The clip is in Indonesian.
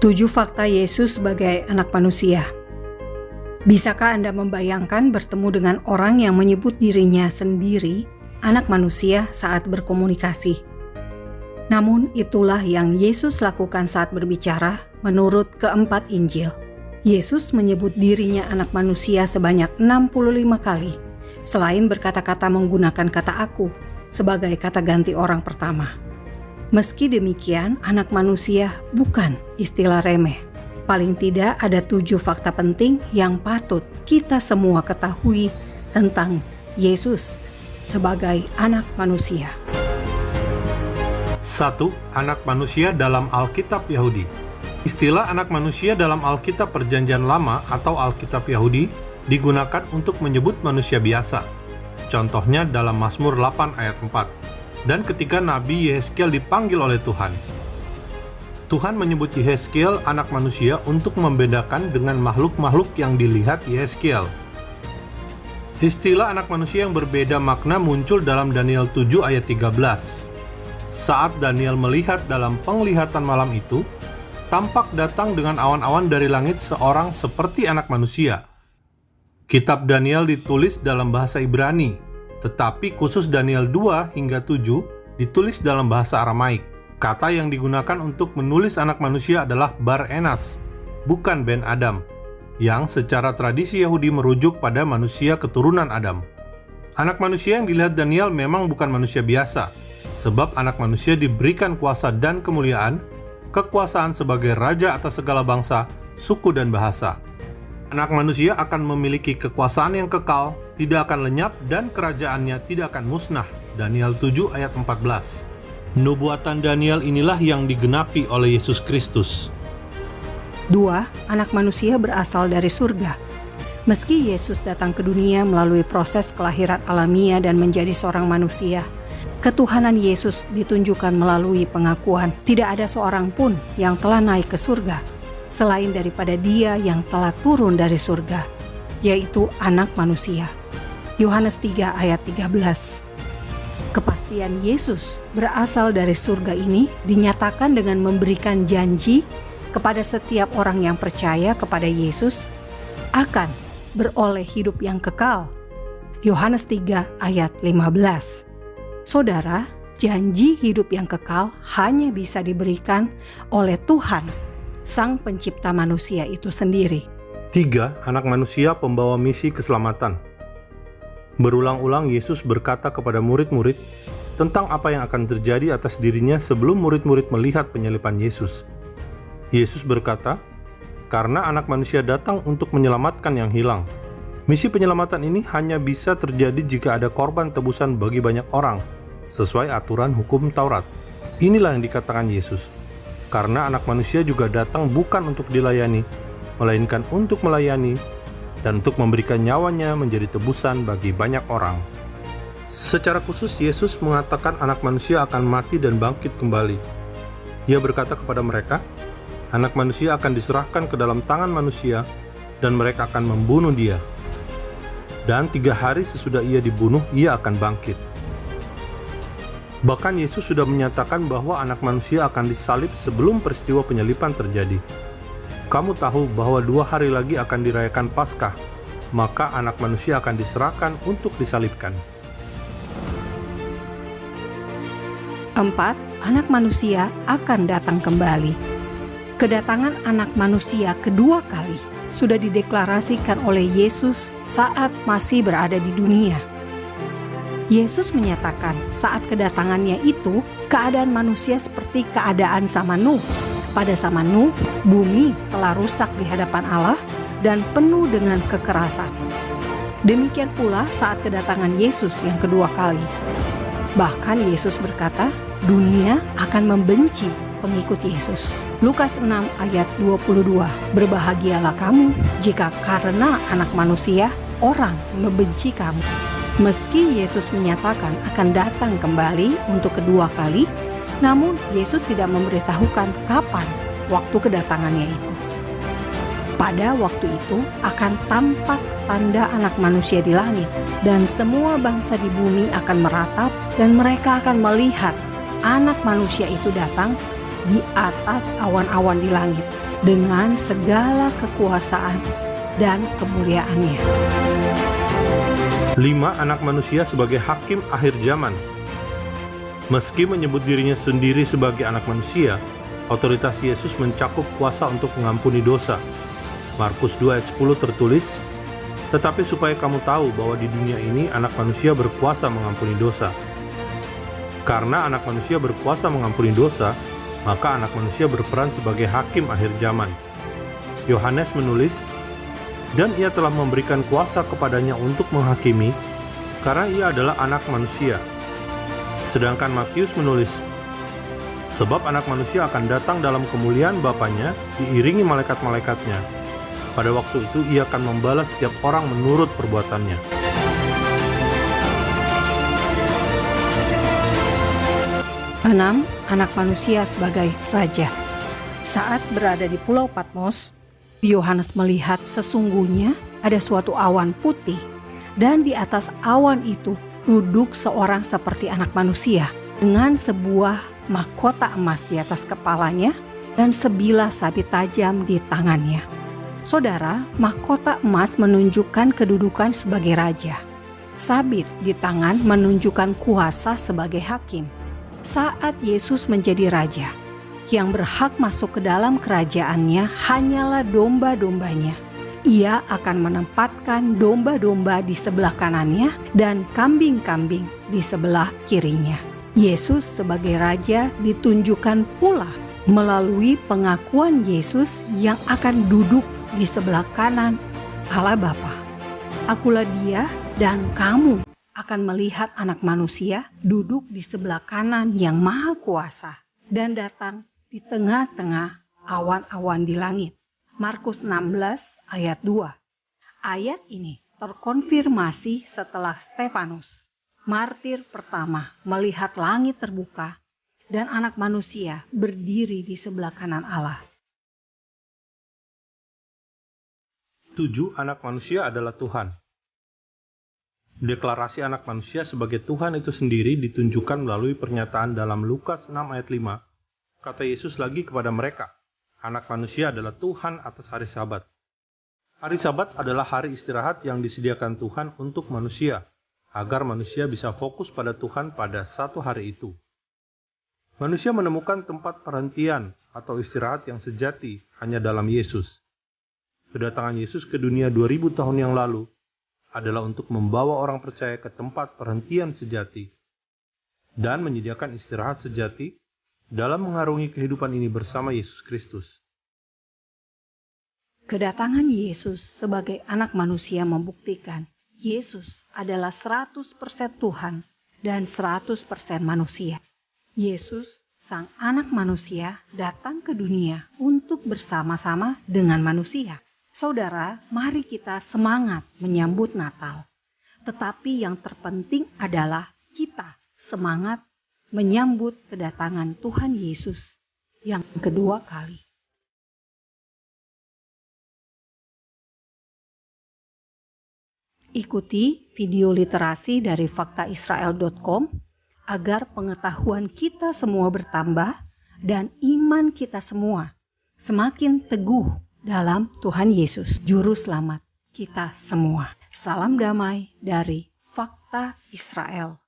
7 fakta Yesus sebagai anak manusia. Bisakah Anda membayangkan bertemu dengan orang yang menyebut dirinya sendiri anak manusia saat berkomunikasi? Namun itulah yang Yesus lakukan saat berbicara menurut keempat Injil. Yesus menyebut dirinya anak manusia sebanyak 65 kali, selain berkata-kata menggunakan kata aku sebagai kata ganti orang pertama. Meski demikian, anak manusia bukan istilah remeh. Paling tidak ada 7 fakta penting yang patut kita semua ketahui tentang Yesus sebagai anak manusia. 1. Anak manusia dalam Alkitab Yahudi. Istilah anak manusia dalam Alkitab Perjanjian Lama atau Alkitab Yahudi digunakan untuk menyebut manusia biasa. Contohnya dalam Mazmur 8 ayat 4. Dan ketika Nabi Yehezkiel dipanggil oleh Tuhan, Tuhan menyebut Yehezkiel anak manusia untuk membedakan dengan makhluk-makhluk yang dilihat Yehezkiel. Istilah anak manusia yang berbeda makna muncul dalam Daniel 7 ayat 13. Saat Daniel melihat dalam penglihatan malam itu, tampak datang dengan awan-awan dari langit seorang seperti anak manusia. Kitab Daniel ditulis dalam bahasa Ibrani, tetapi khusus Daniel 2 hingga 7 ditulis dalam bahasa Aramaik. Kata yang digunakan untuk menulis anak manusia adalah Bar Enas, bukan Ben Adam, yang secara tradisi Yahudi merujuk pada manusia keturunan Adam. Anak manusia yang dilihat Daniel memang bukan manusia biasa, sebab anak manusia diberikan kuasa dan kemuliaan, kekuasaan sebagai raja atas segala bangsa, suku dan bahasa. Anak manusia akan memiliki kekuasaan yang kekal, tidak akan lenyap, dan kerajaannya tidak akan musnah. Daniel 7 ayat 14. Nubuatan Daniel inilah yang digenapi oleh Yesus Kristus. 2. Anak manusia berasal dari surga. Meski Yesus datang ke dunia melalui proses kelahiran alamiah dan menjadi seorang manusia, ketuhanan Yesus ditunjukkan melalui pengakuan tidak ada seorang pun yang telah naik ke surga selain daripada Dia yang telah turun dari surga, yaitu anak manusia. Yohanes 3 ayat 13. Kepastian Yesus berasal dari surga ini dinyatakan dengan memberikan janji kepada setiap orang yang percaya kepada Yesus akan beroleh hidup yang kekal. Yohanes 3 ayat 15. Saudara, janji hidup yang kekal hanya bisa diberikan oleh Tuhan, Sang Pencipta manusia itu sendiri. 3. Anak manusia pembawa misi keselamatan. Berulang-ulang Yesus berkata kepada murid-murid tentang apa yang akan terjadi atas dirinya sebelum murid-murid melihat penyaliban Yesus. Yesus berkata, "Karena anak manusia datang untuk menyelamatkan yang hilang." Misi penyelamatan ini hanya bisa terjadi jika ada korban tebusan bagi banyak orang, sesuai aturan hukum Taurat. Inilah yang dikatakan Yesus. Karena anak manusia juga datang bukan untuk dilayani, melainkan untuk melayani dan untuk memberikan nyawanya menjadi tebusan bagi banyak orang. Secara khusus Yesus mengatakan anak manusia akan mati dan bangkit kembali. Ia berkata kepada mereka, anak manusia akan diserahkan ke dalam tangan manusia dan mereka akan membunuh dia. Dan 3 hari sesudah ia dibunuh, ia akan bangkit. Bahkan Yesus sudah menyatakan bahwa anak manusia akan disalib sebelum peristiwa penyaliban terjadi. Kamu tahu bahwa 2 hari lagi akan dirayakan Paskah, maka anak manusia akan diserahkan untuk disalibkan. 4. Anak manusia akan datang kembali. Kedatangan anak manusia kedua kali sudah dideklarasikan oleh Yesus saat masih berada di dunia. Yesus menyatakan saat kedatangannya itu, keadaan manusia seperti keadaan zaman Nuh. Pada zaman Nuh, bumi telah rusak di hadapan Allah dan penuh dengan kekerasan. Demikian pula saat kedatangan Yesus yang kedua kali. Bahkan Yesus berkata, dunia akan membenci pengikut Yesus. Lukas 6 ayat 22. Berbahagialah kamu jika karena anak manusia orang membenci kamu. Meski Yesus menyatakan akan datang kembali untuk kedua kali, namun Yesus tidak memberitahukan kapan waktu kedatangannya itu. Pada waktu itu akan tampak tanda anak manusia di langit, dan semua bangsa di bumi akan meratap, dan mereka akan melihat anak manusia itu datang di atas awan-awan di langit dengan segala kekuasaan dan kemuliaannya. 5. Anak manusia sebagai hakim akhir zaman. Meski menyebut dirinya sendiri sebagai anak manusia, otoritas Yesus mencakup kuasa untuk mengampuni dosa. Markus 2 ayat 10 tertulis, "Tetapi supaya kamu tahu bahwa di dunia ini anak manusia berkuasa mengampuni dosa." Karena anak manusia berkuasa mengampuni dosa, maka anak manusia berperan sebagai hakim akhir zaman. Yohanes menulis, "Dan ia telah memberikan kuasa kepadanya untuk menghakimi, karena ia adalah anak manusia." Sedangkan Matius menulis, "Sebab anak manusia akan datang dalam kemuliaan Bapanya, diiringi malaikat-malaikatnya. Pada waktu itu ia akan membalas setiap orang menurut perbuatannya." 6. Anak manusia sebagai raja. Saat berada di Pulau Patmos, Yohanes melihat sesungguhnya ada suatu awan putih, dan di atas awan itu duduk seorang seperti anak manusia dengan sebuah mahkota emas di atas kepalanya dan sebilah sabit tajam di tangannya. Saudara, mahkota emas menunjukkan kedudukan sebagai raja. Sabit di tangan menunjukkan kuasa sebagai hakim. Saat Yesus menjadi raja, yang berhak masuk ke dalam kerajaannya hanyalah domba-dombanya. Ia akan menempatkan domba-domba di sebelah kanannya dan kambing-kambing di sebelah kirinya. Yesus sebagai raja ditunjukkan pula melalui pengakuan Yesus yang akan duduk di sebelah kanan Allah Bapa. "Akulah dia dan kamu akan melihat anak manusia duduk di sebelah kanan yang maha kuasa dan datang di tengah-tengah awan-awan di langit." Markus 16 ayat 2. Ayat ini terkonfirmasi setelah Stefanus, martir pertama, melihat langit terbuka dan anak manusia berdiri di sebelah kanan Allah. 7. Anak manusia adalah Tuhan. Deklarasi anak manusia sebagai Tuhan itu sendiri ditunjukkan melalui pernyataan dalam Lukas 6 ayat 5. Kata Yesus lagi kepada mereka, "Anak manusia adalah Tuhan atas hari Sabat." Hari Sabat adalah hari istirahat yang disediakan Tuhan untuk manusia, agar manusia bisa fokus pada Tuhan pada satu hari itu. Manusia menemukan tempat perhentian atau istirahat yang sejati hanya dalam Yesus. Kedatangan Yesus ke dunia 2000 tahun yang lalu adalah untuk membawa orang percaya ke tempat perhentian sejati dan menyediakan istirahat sejati dalam mengarungi kehidupan ini bersama Yesus Kristus. Kedatangan Yesus sebagai anak manusia membuktikan Yesus adalah 100% Tuhan dan 100% manusia. Yesus, sang anak manusia, datang ke dunia untuk bersama-sama dengan manusia. Saudara, mari kita semangat menyambut Natal. Tetapi yang terpenting adalah kita semangat menyambut kedatangan Tuhan Yesus yang kedua kali. Ikuti video literasi dari faktaisrael.com agar pengetahuan kita semua bertambah dan iman kita semua semakin teguh dalam Tuhan Yesus, Juru Selamat kita semua. Salam damai dari Fakta Israel.